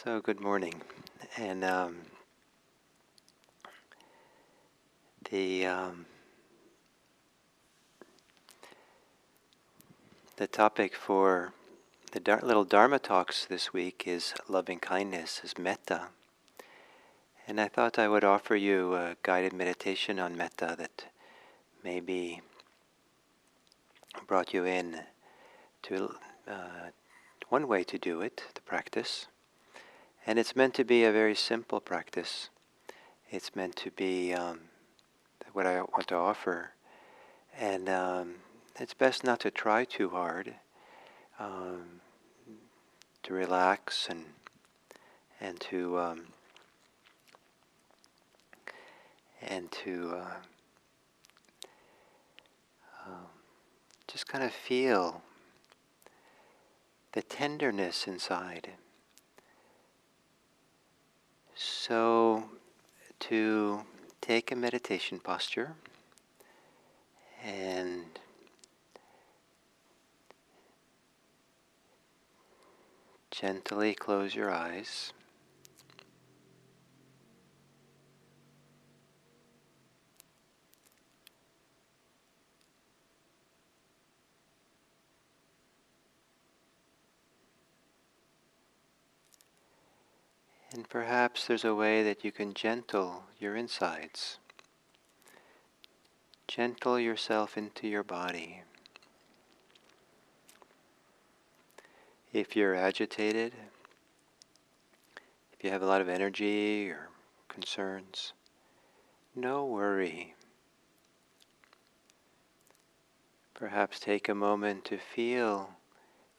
So good morning, and the um, the topic for the little Dharma talks this week is loving kindness, is metta, and I thought I would offer you a guided meditation on metta that maybe brought you in to one way to do it, the practice, and it's meant to be a very simple practice. It's meant to be what I want to offer. And it's best not to try too hard, um, to relax and to and to um, just kind of feel the tenderness inside. So to take a meditation posture and gently close your eyes. And perhaps there's a way that you can gentle your insides. Gentle yourself into your body. If you're agitated, if you have a lot of energy or concerns, no worry. Perhaps take a moment to feel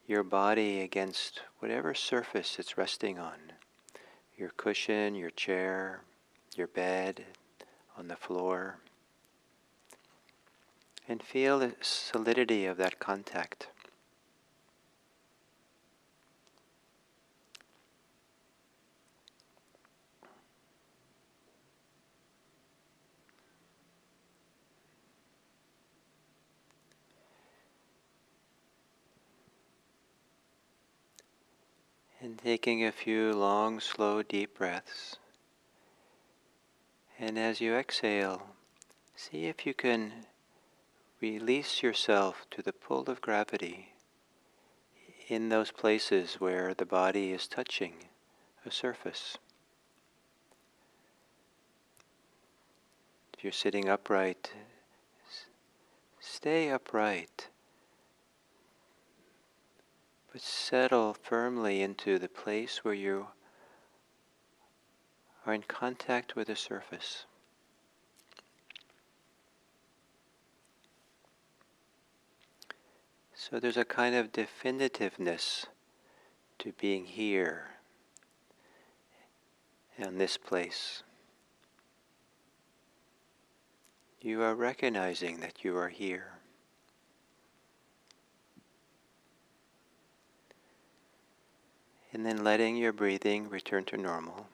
your body against whatever surface it's resting on. Your cushion, your chair, your bed, on the floor. And feel the solidity of that contact. And taking a few long, slow, deep breaths. And as you exhale, see if you can release yourself to the pull of gravity in those places where the body is touching a surface. If you're sitting upright, stay upright, but settle firmly into the place where you are in contact with the surface. So there's a kind of definitiveness to being here in this place. You are recognizing that you are here. And then letting your breathing return to normal.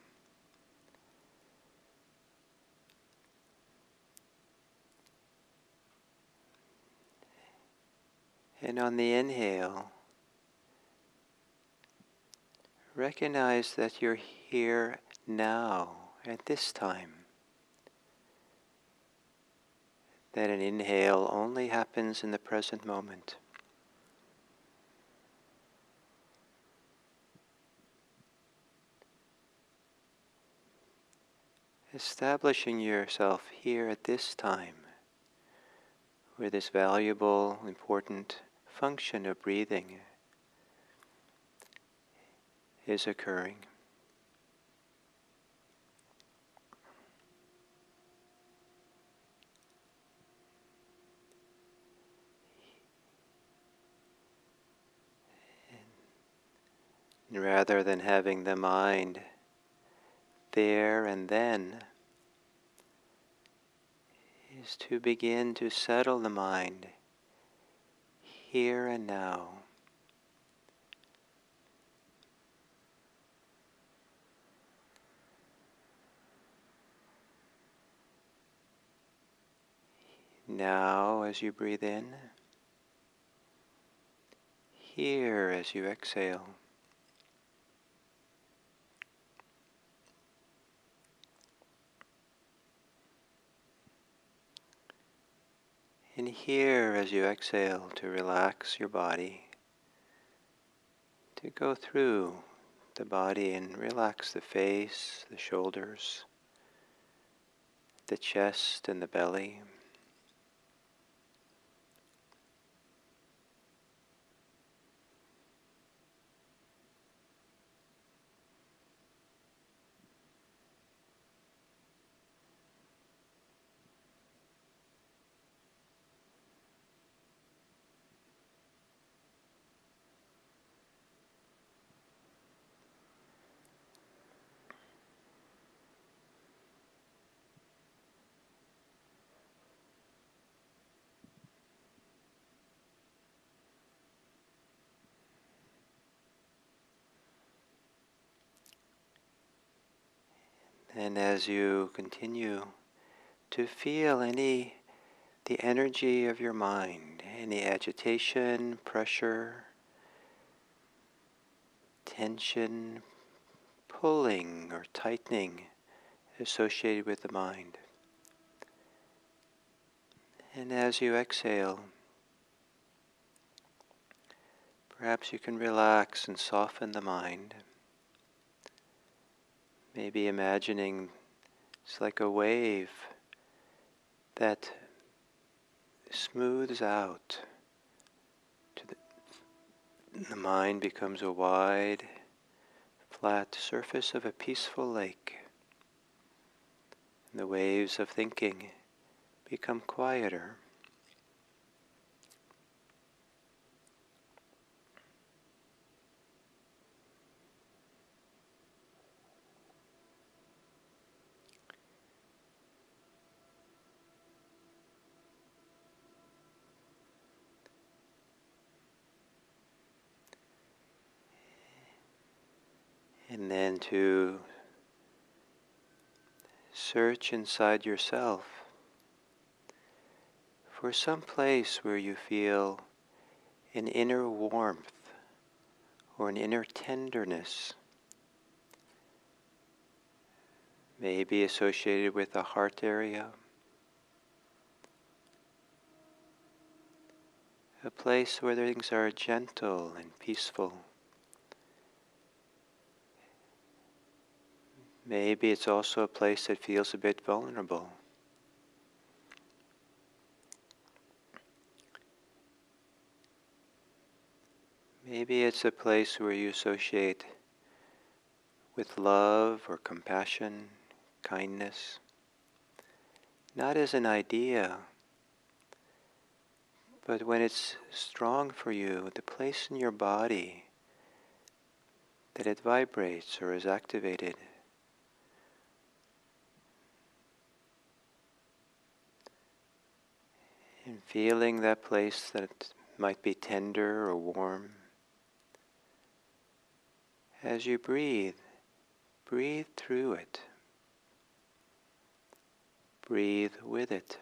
And on the inhale, recognize that you're here now, at this time. That an inhale only happens in the present moment. Establishing yourself here at this time, where this valuable, important function of breathing is occurring. And rather than having the mind there and then, is to begin to settle the mind here and now. Now as you breathe in, here as you exhale. And here, as you exhale, to relax your body, to go through the body and relax the face, the shoulders, the chest and the belly. And as you continue to feel the energy of your mind, any agitation, pressure, tension, pulling or tightening associated with the mind. And as you exhale, perhaps you can relax and soften the mind. Maybe imagining it's like a wave that smooths out. The mind becomes a wide, flat surface of a peaceful lake. And the waves of thinking become quieter. And then to search inside yourself for some place where you feel an inner warmth or an inner tenderness, maybe associated with the heart area, a place where things are gentle and peaceful. Maybe it's also a place that feels a bit vulnerable. Maybe it's a place where you associate with love or compassion, kindness, not as an idea, but when it's strong for you, the place in your body that it vibrates or is activated. And feeling that place that might be tender or warm. As you breathe, breathe through it. Breathe with it.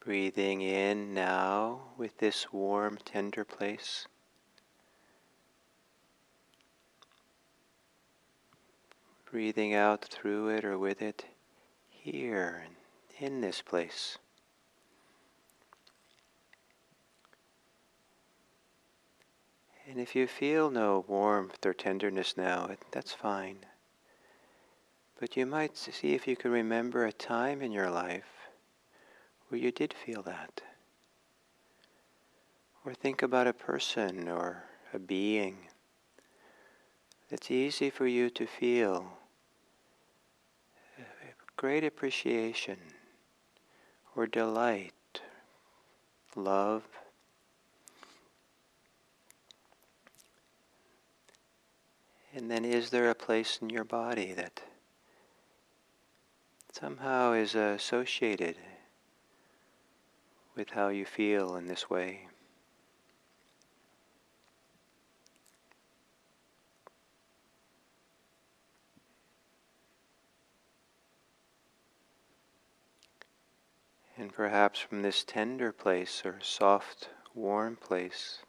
Breathing in now with this warm, tender place. Breathing out through it or with it here, in this place. And if you feel no warmth or tenderness now, that's fine. But you might see if you can remember a time in your life where you did feel that. Or think about a person or a being that's easy for you to feel great appreciation or delight, love. And then is there a place in your body that somehow is associated with how you feel in this way? And perhaps from this tender place or soft, warm place,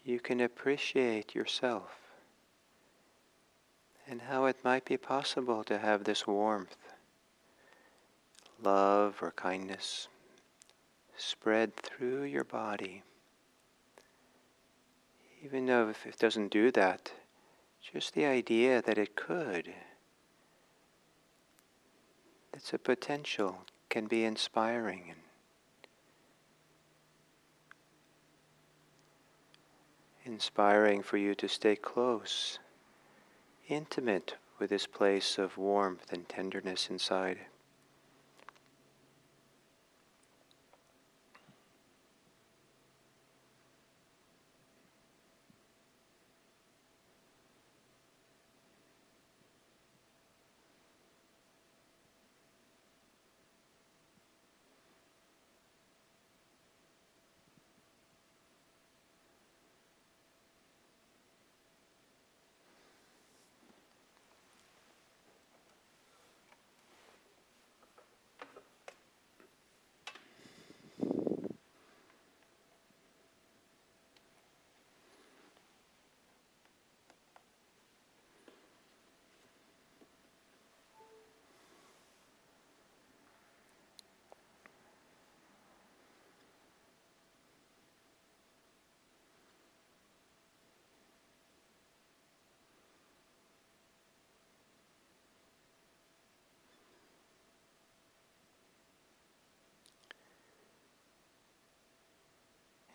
you can appreciate yourself and how it might be possible to have this warmth, love or kindness spread through your body. Even though if it doesn't do that, just the idea that it could, it's a potential, can be inspiring and inspiring for you to stay close, intimate with this place of warmth and tenderness inside.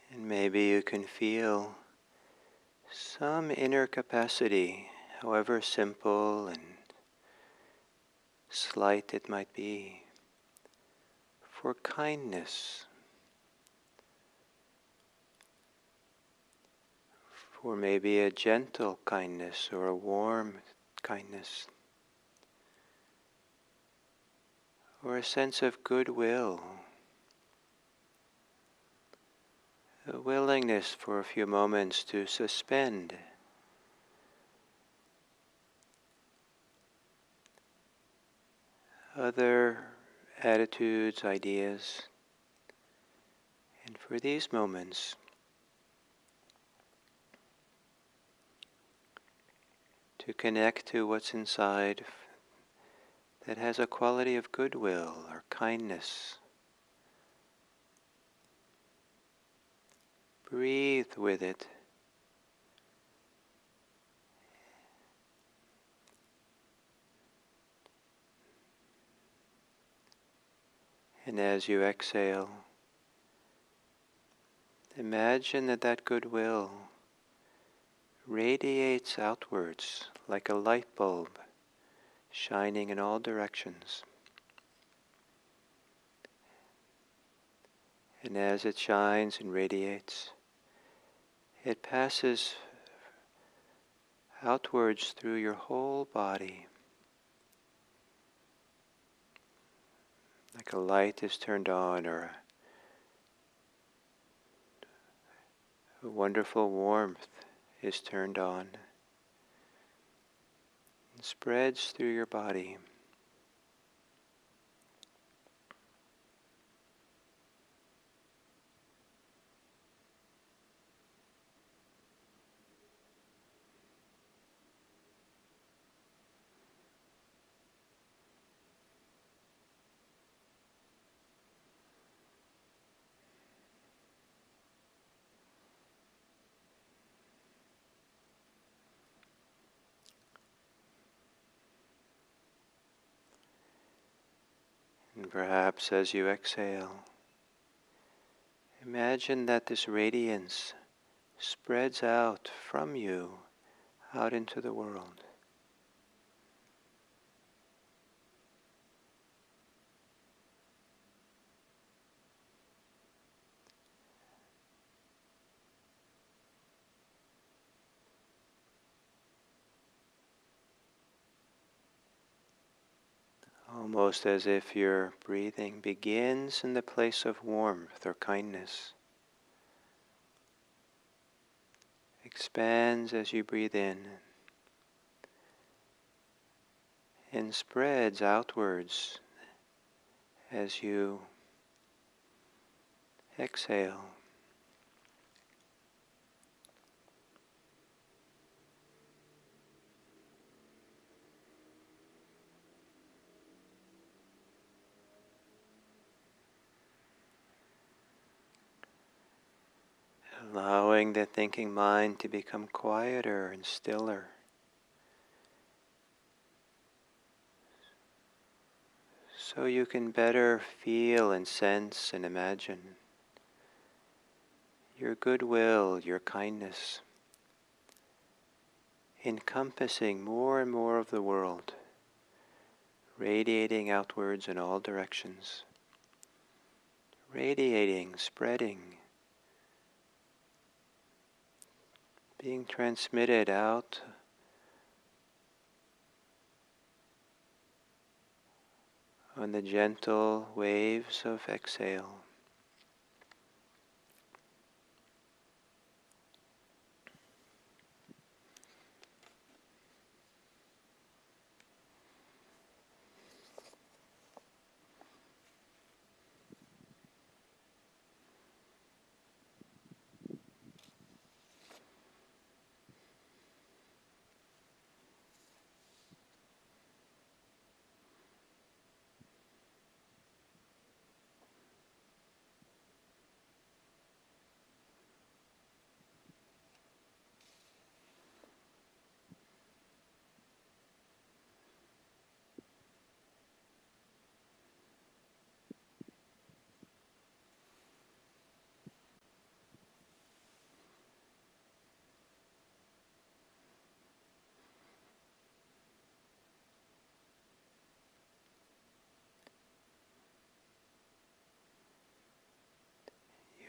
And maybe you can feel some inner capacity, however simple and slight it might be, for kindness, for maybe a gentle kindness or a warm kindness, or a sense of goodwill, a willingness for a few moments to suspend other attitudes, ideas, and for these moments to connect to what's inside that has a quality of goodwill or kindness. Breathe with it. And as you exhale, imagine that that goodwill radiates outwards like a light bulb, shining in all directions. And as it shines and radiates, it passes outwards through your whole body. Like a light is turned on, or a wonderful warmth is turned on. It spreads through your body. And perhaps as you exhale, imagine that this radiance spreads out from you out into the world. Almost as if your breathing begins in the place of warmth or kindness, expands as you breathe in, and spreads outwards as you exhale. Allowing the thinking mind to become quieter and stiller, so you can better feel and sense and imagine your goodwill, your kindness, encompassing more and more of the world, radiating outwards in all directions, radiating, spreading, being transmitted out on the gentle waves of exhale.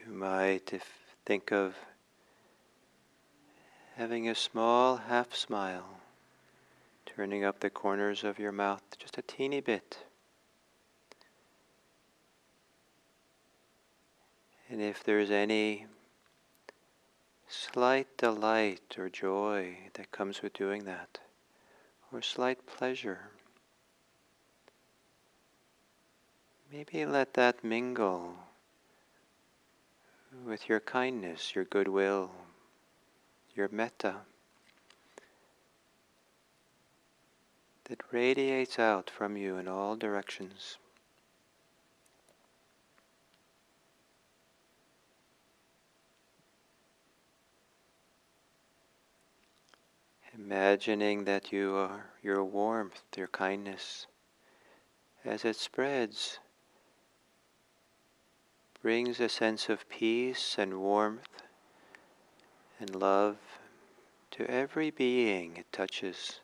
You might think of having a small half smile, turning up the corners of your mouth just a teeny bit. And if there's any slight delight or joy that comes with doing that, or slight pleasure, maybe let that mingle with your kindness, your goodwill, your metta, that radiates out from you in all directions. Imagining that your warmth, your kindness, as it spreads, brings a sense of peace and warmth and love to every being it touches.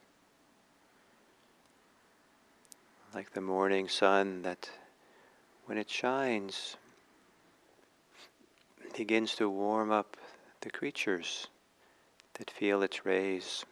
Like the morning sun that, when it shines, begins to warm up the creatures that feel its rays.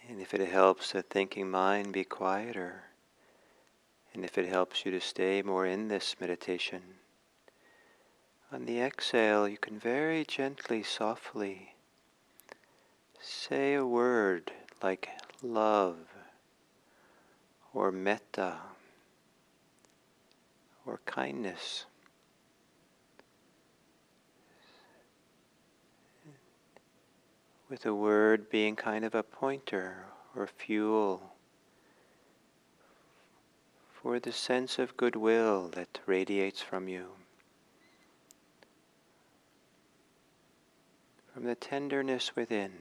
And if it helps the thinking mind be quieter, and if it helps you to stay more in this meditation, on the exhale you can very gently, softly say a word like love, or metta, or kindness. With a word being kind of a pointer or fuel for the sense of goodwill that radiates from you. from the tenderness within.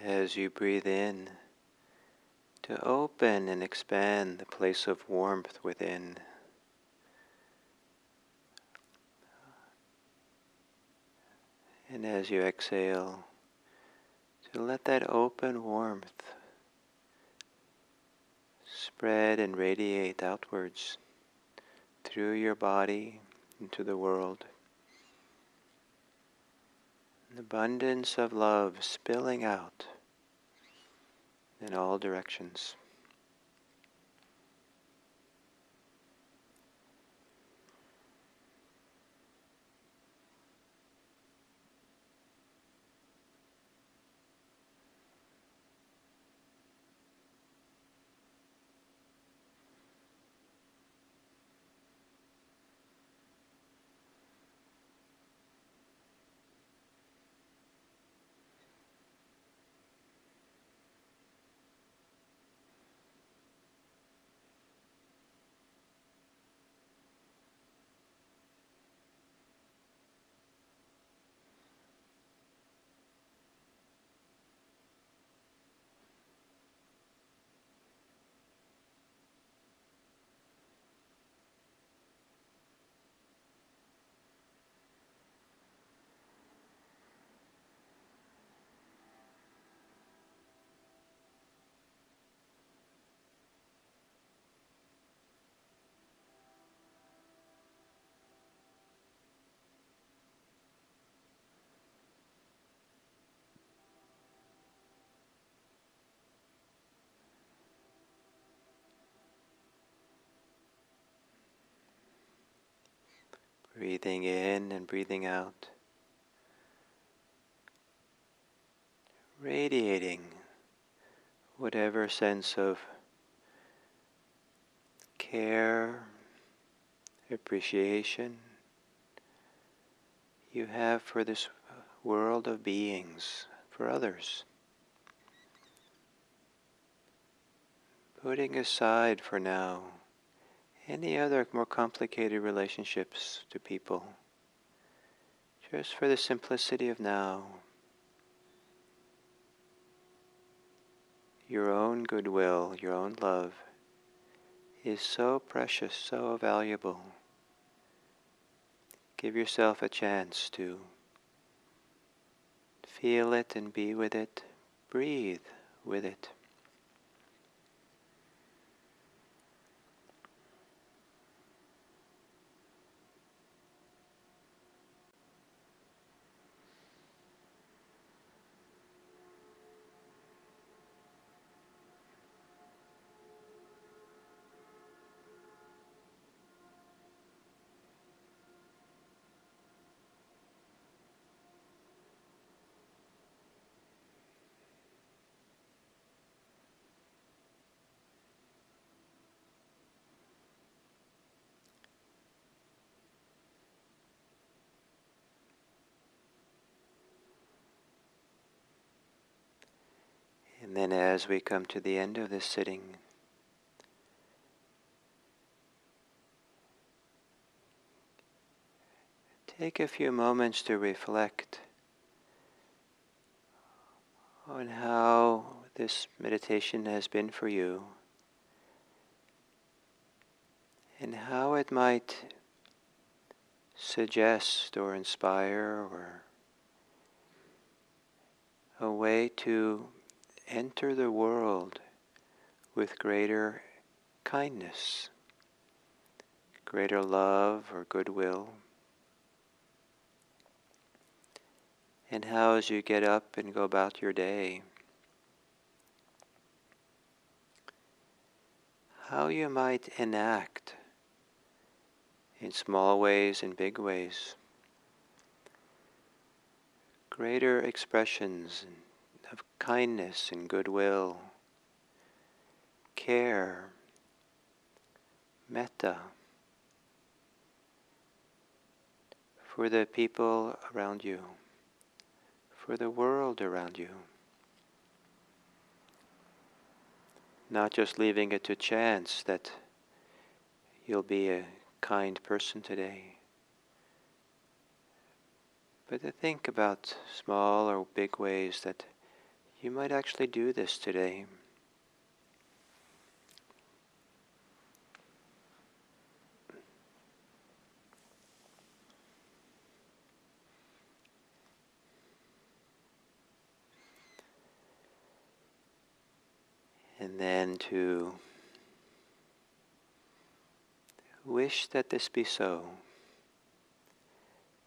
As you breathe in, to open and expand the place of warmth within. And as you exhale, to let that open warmth spread and radiate outwards through your body into the world. An abundance of love spilling out in all directions. Breathing in and breathing out. Radiating whatever sense of care appreciation you have for this world of beings, for others. Putting aside for now any other more complicated relationships to people, just for the simplicity of now, your own goodwill, your own love is so precious, so valuable. Give yourself a chance to feel it and be with it, breathe with it. And then as we come to the end of this sitting, take a few moments to reflect on how this meditation has been for you and how it might suggest or inspire or a way to enter the world with greater kindness, greater love or goodwill. And how as you get up and go about your day, how you might enact in small ways and big ways greater expressions of kindness and goodwill, care, metta for the people around you, for the world around you. Not just leaving it to chance that you'll be a kind person today, but to think about small or big ways that you might actually do this today. And then to wish that this be so.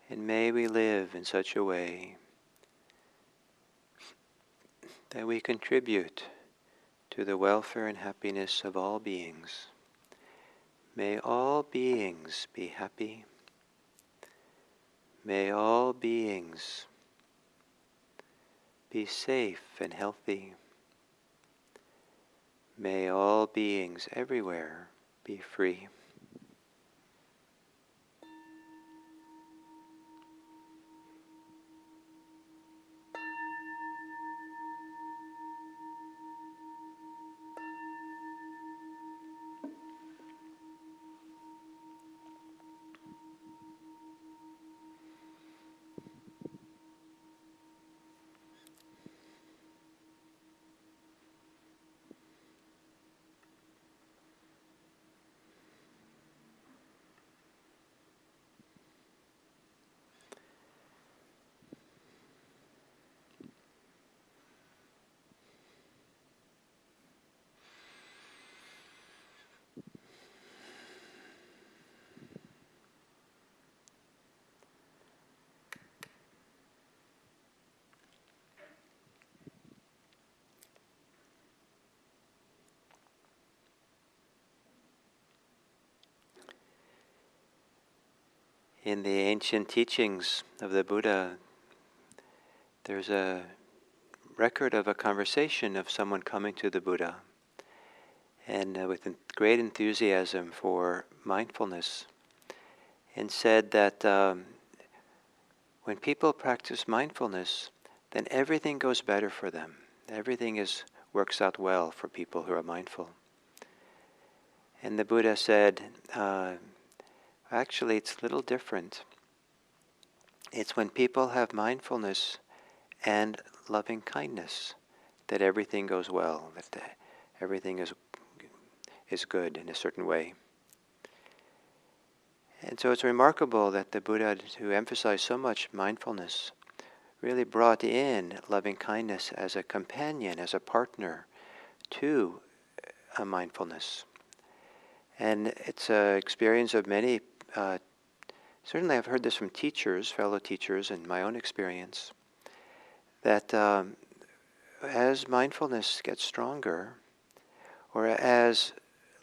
And may we live in such a way that we contribute to the welfare and happiness of all beings. May all beings be happy. May all beings be safe and healthy. May all beings everywhere be free. In the ancient teachings of the Buddha, there's a record of a conversation of someone coming to the Buddha and with great enthusiasm for mindfulness. and said that when people practice mindfulness, then everything goes better for them. Everything works out well for people who are mindful. And the Buddha said, actually it's a little different. It's when people have mindfulness and loving kindness that everything goes well, that everything is good in a certain way. And so it's remarkable that the Buddha, who emphasized so much mindfulness, really brought in loving kindness as a companion, as a partner to a mindfulness. And it's an experience of many, certainly I've heard this from teachers, fellow teachers, and my own experience, that as mindfulness gets stronger, or as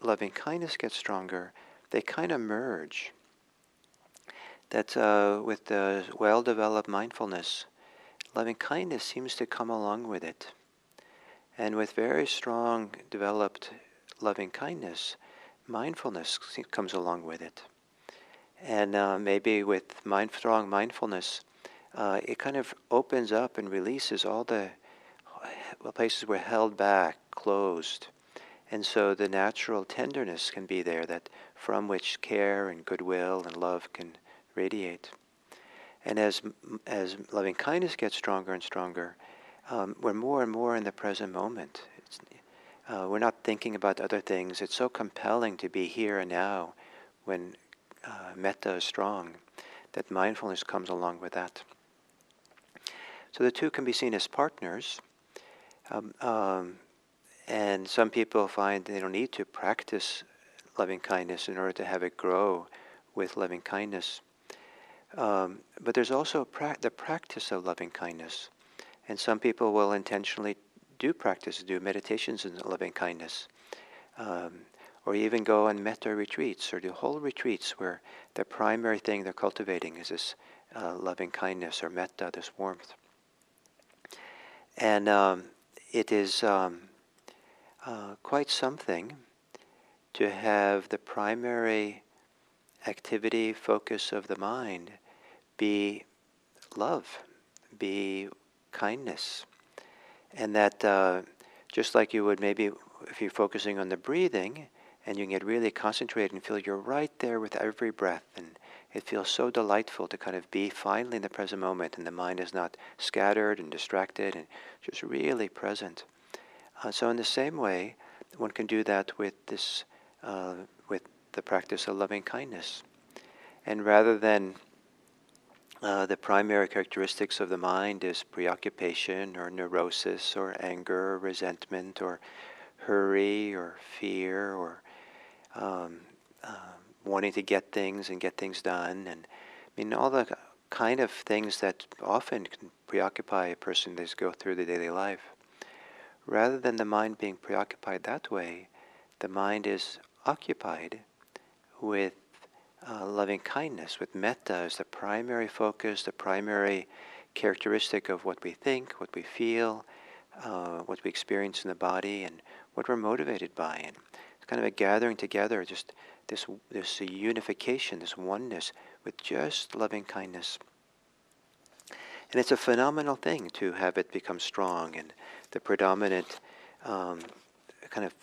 loving kindness gets stronger, they kind of merge. That with the well-developed mindfulness, loving kindness seems to come along with it. And with very strong developed loving kindness, mindfulness comes along with it. And maybe with strong mindfulness, it kind of opens up and releases all the places were held back, closed. And so the natural tenderness can be there, that from which care and goodwill and love can radiate. And as loving kindness gets stronger and stronger, we're more and more in the present moment. We're not thinking about other things. It's so compelling to be here and now when metta is strong, that mindfulness comes along with that. So the two can be seen as partners. And some people find they don't need to practice loving kindness in order to have it grow with loving kindness. But there's also the practice of loving kindness. And some people will intentionally do meditations in loving kindness. Or even go on metta retreats, or do whole retreats where the primary thing they're cultivating is this loving kindness or metta, this warmth. And it is quite something to have the primary activity, focus of the mind be love, be kindness. And that just like you would maybe, if you're focusing on the breathing, and you can get really concentrated and feel you're right there with every breath, and it feels so delightful to kind of be finally in the present moment, and the mind is not scattered and distracted, and just really present. So in the same way, one can do that with this, with the practice of loving kindness. And rather than the primary characteristics of the mind is preoccupation or neurosis or anger or resentment or hurry or fear or wanting to get things and get things done, and I mean all the kind of things that often can preoccupy a person as they go through the daily life. Rather than the mind being preoccupied that way, the mind is occupied with loving kindness, with metta as the primary focus, the primary characteristic of what we think, what we feel, what we experience in the body, and what we're motivated by. And it's kind of a gathering together, just this unification, this oneness with just loving kindness. And it's a phenomenal thing to have it become strong, and the predominant kind of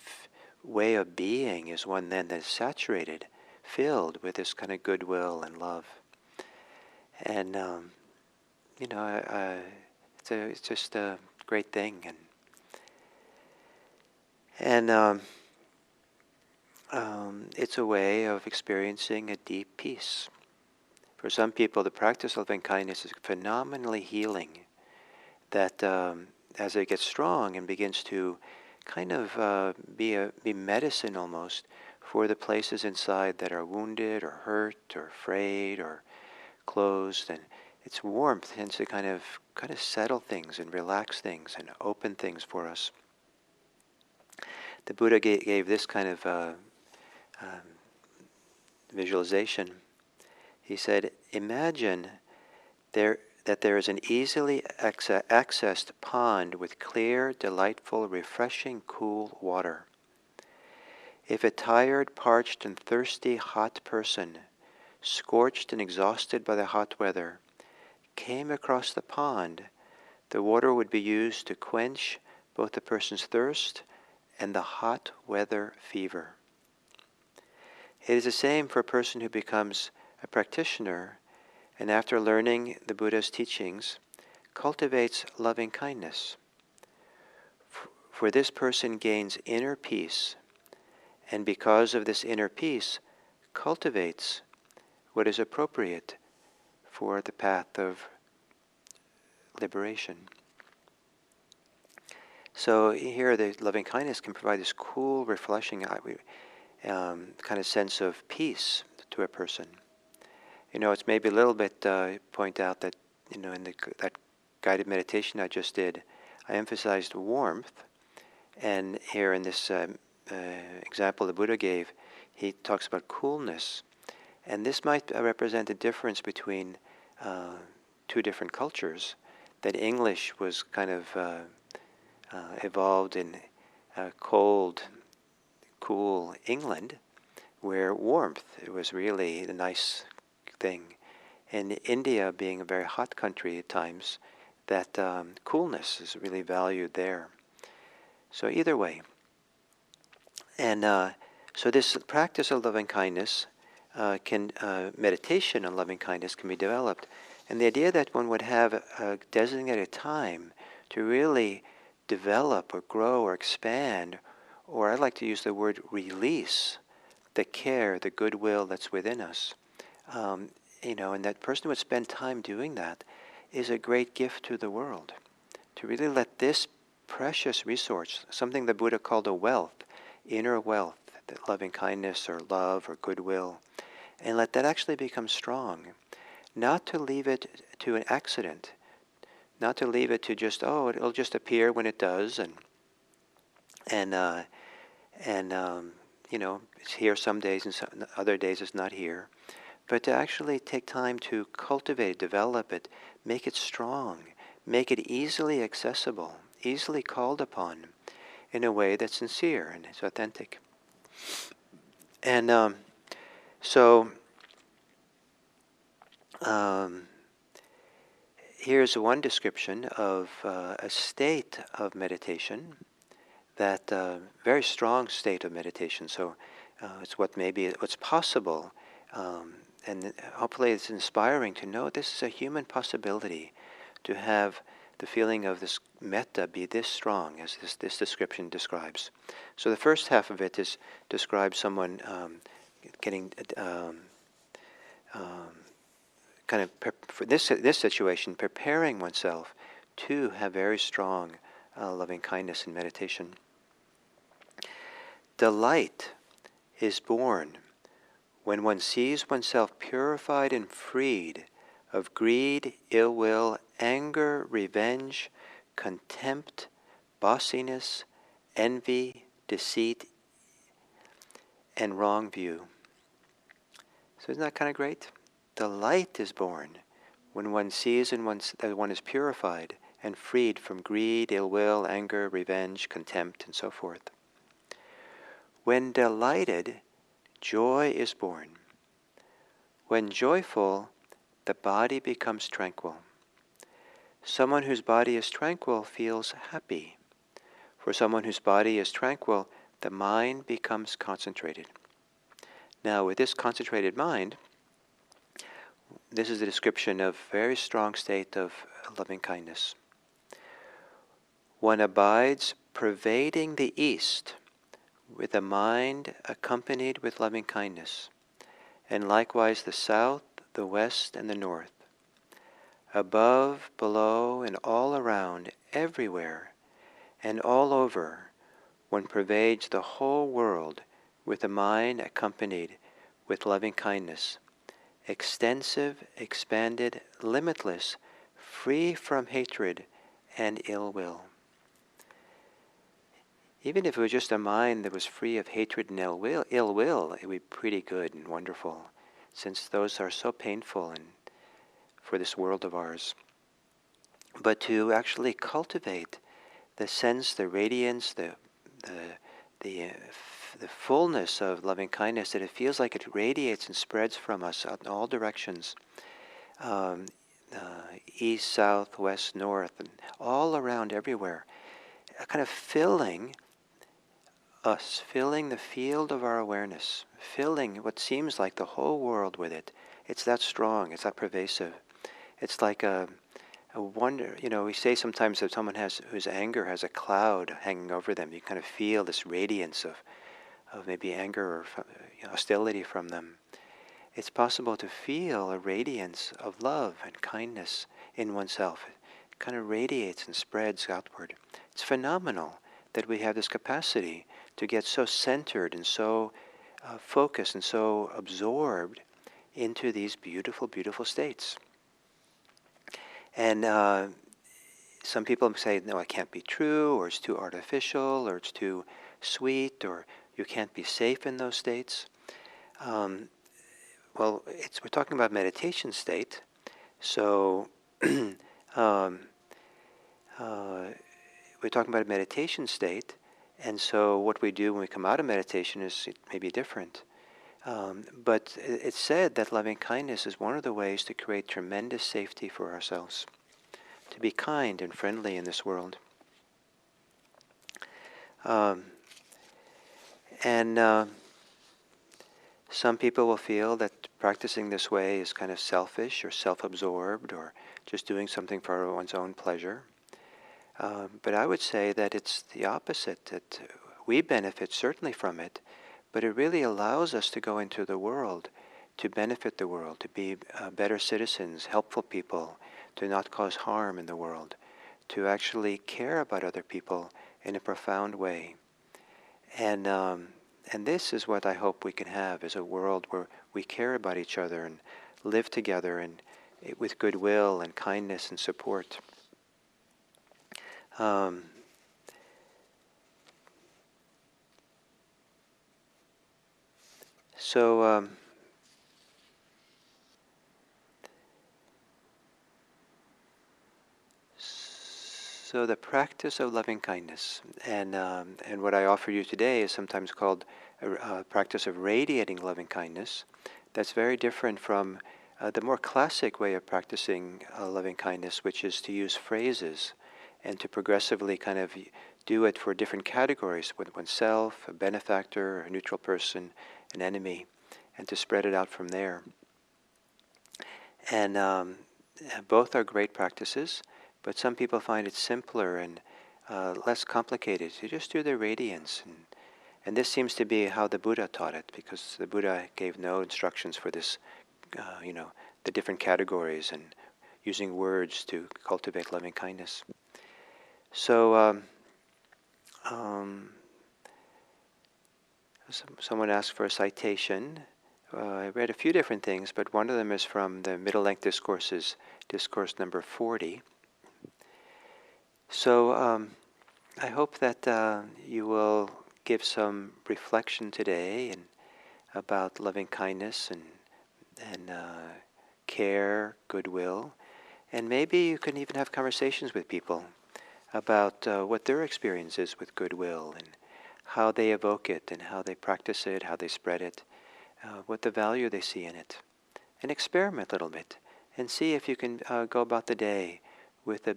way of being is one then that's saturated, filled with this kind of goodwill and love. And it's just a great thing. And it's a way of experiencing a deep peace. For some people, the practice of loving kindness is phenomenally healing. That as it gets strong and begins to kind of be medicine almost for the places inside that are wounded or hurt or afraid or closed, and its warmth tends to kind of settle things and relax things and open things for us. The Buddha gave this kind of visualization. He said, imagine that there is an easily accessed pond with clear, delightful, refreshing, cool water. If a tired, parched, and thirsty, hot person scorched and exhausted by the hot weather, came across the pond, the water would be used to quench both the person's thirst and the hot weather fever. It is the same for a person who becomes a practitioner and after learning the Buddha's teachings, cultivates loving kindness. For this person gains inner peace, and because of this inner peace, cultivates what is appropriate for the path of liberation. So here the loving kindness can provide this cool, refreshing kind of sense of peace to a person. It's maybe a little bit point out that, in that guided meditation I just did, I emphasized warmth. And here in this example the Buddha gave, he talks about coolness. And this might represent a difference between two different cultures, that English was kind of evolved in cold, cool England, where warmth was really the nice thing. And India, being a very hot country at times, that coolness is really valued there. So either way. And so this practice of loving kindness meditation on loving kindness can be developed. And the idea that one would have a designated time to really develop or grow or expand, or I like to use the word release, the care, the goodwill that's within us. And that person who would spend time doing that is a great gift to the world. To really let this precious resource, something the Buddha called a wealth, inner wealth, that loving kindness or love or goodwill, and let that actually become strong. Not to leave it to an accident, not to leave it to just, it'll just appear when it does, and it's here some days and some other days it's not here. But to actually take time to cultivate it, develop it, make it strong, make it easily accessible, easily called upon in a way that's sincere and it's authentic. And here's one description of a state of meditation, that very strong state of meditation. So it's what's possible. And hopefully it's inspiring to know this is a human possibility, to have the feeling of this metta be this strong as this description describes. So the first half of it describes someone getting kind of for this situation, preparing oneself to have very strong loving kindness in meditation. Delight is born when one sees oneself purified and freed of greed, ill will, anger, revenge, contempt, bossiness, envy, deceit, and wrong view. So isn't that kind of great? Delight is born when one sees that one is purified and freed from greed, ill will, anger, revenge, contempt, and so forth. When delighted, joy is born. When joyful, the body becomes tranquil. Someone whose body is tranquil feels happy. For someone whose body is tranquil, the mind becomes concentrated. Now, with this concentrated mind, this is a description of very strong state of loving kindness. One abides pervading the east with a mind accompanied with loving kindness, and likewise the south, the west, and the north. Above, below, and all around, everywhere, and all over, one pervades the whole world with a mind accompanied with loving kindness, extensive, expanded, limitless, free from hatred and ill will. Even if it was just a mind that was free of hatred and ill will, it would be pretty good and wonderful, since those are so painful and for this world of ours. But to actually cultivate the sense, the radiance, the the fullness of loving kindness, that it feels like it radiates and spreads from us in all directions, east, south, west, north, and all around everywhere, kind of filling us, filling the field of our awareness, filling what seems like the whole world with it. It's that strong, it's that pervasive. It's like a wonder, we say sometimes that someone whose anger has a cloud hanging over them. You kind of feel this radiance of maybe anger or hostility from them. It's possible to feel a radiance of love and kindness in oneself. It kind of radiates and spreads outward. It's phenomenal that we have this capacity to get so centered and so focused and so absorbed into these beautiful, beautiful states. And some people say, no, it can't be true, or it's too artificial, or it's too sweet, or you can't be safe in those states. Well, we're talking about meditation state, so we're talking about a meditation state, and so what we do when we come out of meditation is maybe different. But it's said that loving kindness is one of the ways to create tremendous safety for ourselves, to be kind and friendly in this world. Some people will feel that practicing this way is kind of selfish or self-absorbed or just doing something for one's own pleasure. But I would say that it's the opposite, that we benefit certainly from it, but it really allows us to go into the world, to benefit the world, to be better citizens, helpful people, to not cause harm in the world, to actually care about other people in a profound way. And this is what I hope we can have, is a world where we care about each other and live together and with goodwill and kindness and support. So the practice of loving kindness, and what I offer you today is sometimes called a practice of radiating loving kindness. That's very different from the more classic way of practicing loving kindness, which is to use phrases and to progressively kind of do it for different categories, with oneself, a benefactor, a neutral person, an enemy, and to spread it out from there. And both are great practices, but some people find it simpler and less complicated to just do the radiance. And this seems to be how the Buddha taught it, because the Buddha gave no instructions for this, the different categories and using words to cultivate loving kindness. So someone asked for a citation. I read a few different things, but one of them is from the Middle Length Discourses, discourse number 40. So I hope that you will give some reflection today and about loving kindness and care, goodwill, and maybe you can even have conversations with people about what their experience is with goodwill and how they evoke it and how they practice it, how they spread it, what the value they see in it. And experiment a little bit and see if you can go about the day with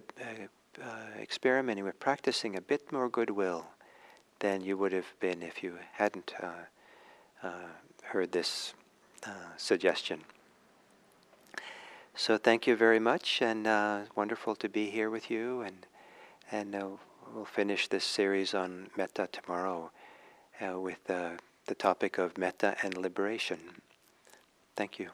experimenting with practicing a bit more goodwill than you would have been if you hadn't heard this suggestion. So thank you very much, and wonderful to be here with you, and we'll finish this series on metta tomorrow with the topic of metta and liberation. Thank you.